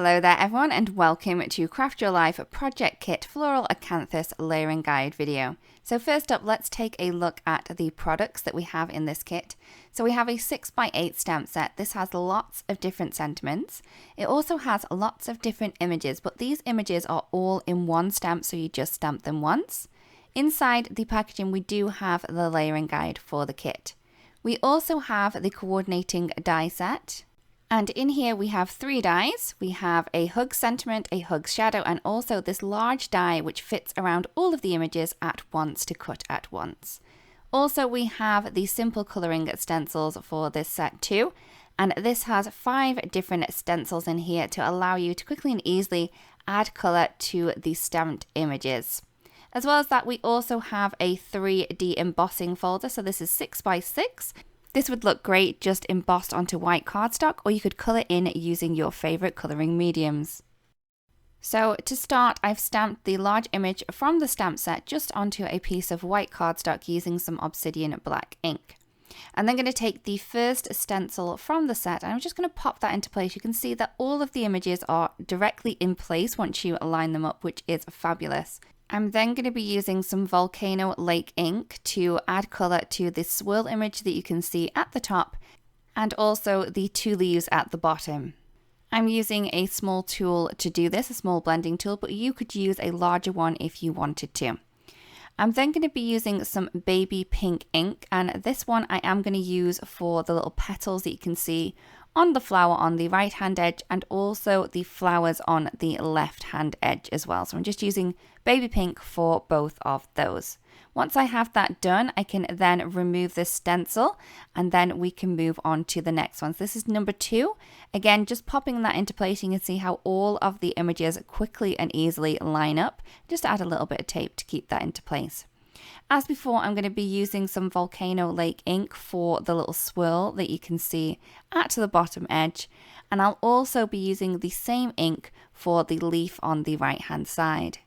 Hello there everyone and welcome to Craft Your Life Project Kit Floral Acanthus Layering Guide video. So first up, let's take a look at the products that we have in this kit. So we have a 6x8 stamp set. This has lots of different sentiments. It also has lots of different images, but these images are all in one stamp, so you just stamp them once. Inside the packaging, we do have the layering guide for the kit. We also have the coordinating die set. And in here we have 3 dies. We have a hug sentiment, a hug shadow, and also this large die which fits around all of the images at once to cut at once. Also we have the simple colouring stencils for this set too. And this has 5 different stencils in here to allow you to quickly and easily add colour to the stamped images. As well as that, we also have a 3D embossing folder. So this is 6x6. This would look great just embossed onto white cardstock, or you could colour in using your favourite colouring mediums. So to start, I've stamped the large image from the stamp set just onto a piece of white cardstock using some obsidian black ink. I'm then going to take the first stencil from the set and I'm just going to pop that into place. You can see that all of the images are directly in place once you align them up, which is fabulous. I'm then going to be using some Volcano Lake ink to add colour to this swirl image that you can see at the top and also the 2 leaves at the bottom. I'm using a small tool to do this, a small blending tool, but you could use a larger one if you wanted to. I'm then going to be using some baby pink ink, and this one I am going to use for the little petals that you can see on the flower on the right hand edge and also the flowers on the left hand edge as well. So I'm just using baby pink for both of those. Once I have that done, I can then remove this stencil and then we can move on to the next one. So this is number 2. Again, just popping that into place, you can see how all of the images quickly and easily line up. Just add a little bit of tape to keep that into place. As before, I'm going to be using some Volcano Lake ink for the little swirl that you can see at the bottom edge. And I'll also be using the same ink for the leaf on the right hand side.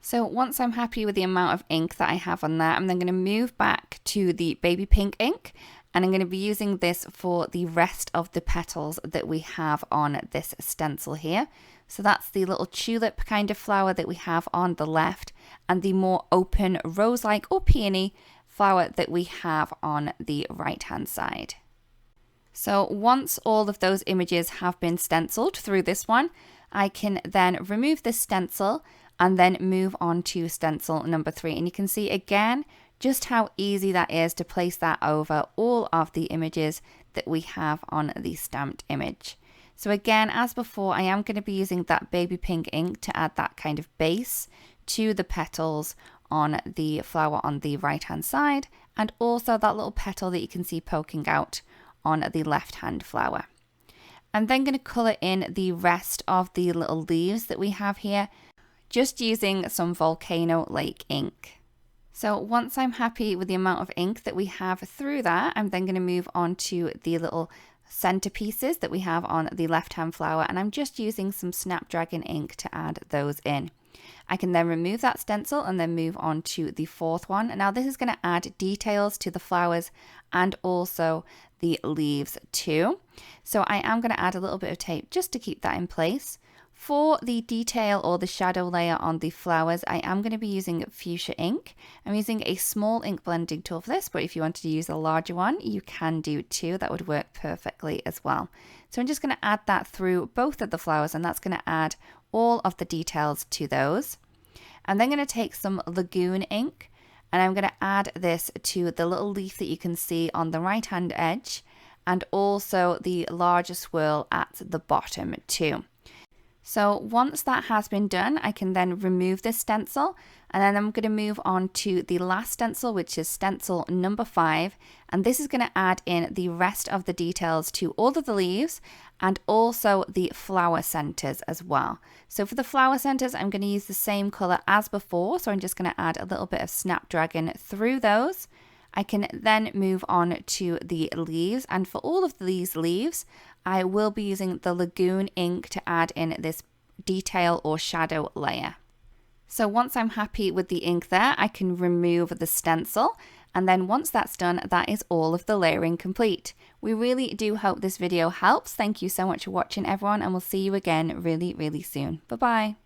So once I'm happy with the amount of ink that I have on there, I'm then going to move back to the baby pink ink. And I'm going to be using this for the rest of the petals that we have on this stencil here. So that's the little tulip kind of flower that we have on the left and the more open rose-like or peony flower that we have on the right-hand side. So once all of those images have been stenciled through this one, I can then remove this stencil and then move on to stencil number 3. And you can see again just how easy that is to place that over all of the images that we have on the stamped image. So again, as before, I am going to be using that baby pink ink to add that kind of base to the petals on the flower on the right hand side and also that little petal that you can see poking out on the left hand flower. I'm then going to colour in the rest of the little leaves that we have here just using some Volcano Lake ink. So once I'm happy with the amount of ink that we have through that, I'm then going to move on to the little centerpieces that we have on the left hand flower, and I'm just using some Snapdragon ink to add those in. I can then remove that stencil and then move on to the 4th one. Now this is going to add details to the flowers and also the leaves too. So I am going to add a little bit of tape just to keep that in place. For the detail or the shadow layer on the flowers, I am going to be using fuchsia ink. I'm using a small ink blending tool for this, but if you wanted to use a larger one, you can do too. That would work perfectly as well. So I'm just going to add that through both of the flowers, and that's going to add all of the details to those. I'm then going to take some Lagoon ink, and I'm going to add this to the little leaf that you can see on the right hand edge, and also the larger swirl at the bottom too. So once that has been done, I can then remove this stencil and then I'm going to move on to the last stencil, which is stencil number 5. And this is going to add in the rest of the details to all of the leaves and also the flower centers as well. So for the flower centers, I'm going to use the same color as before. So I'm just going to add a little bit of Snapdragon through those. I can then move on to the leaves, and for all of these leaves, I will be using the Lagoon ink to add in this detail or shadow layer. So once I'm happy with the ink there, I can remove the stencil And then once that's done, that is all of the layering complete. We really do hope this video helps. Thank you so much for watching, everyone, and we'll see you again really, really soon. Bye-bye.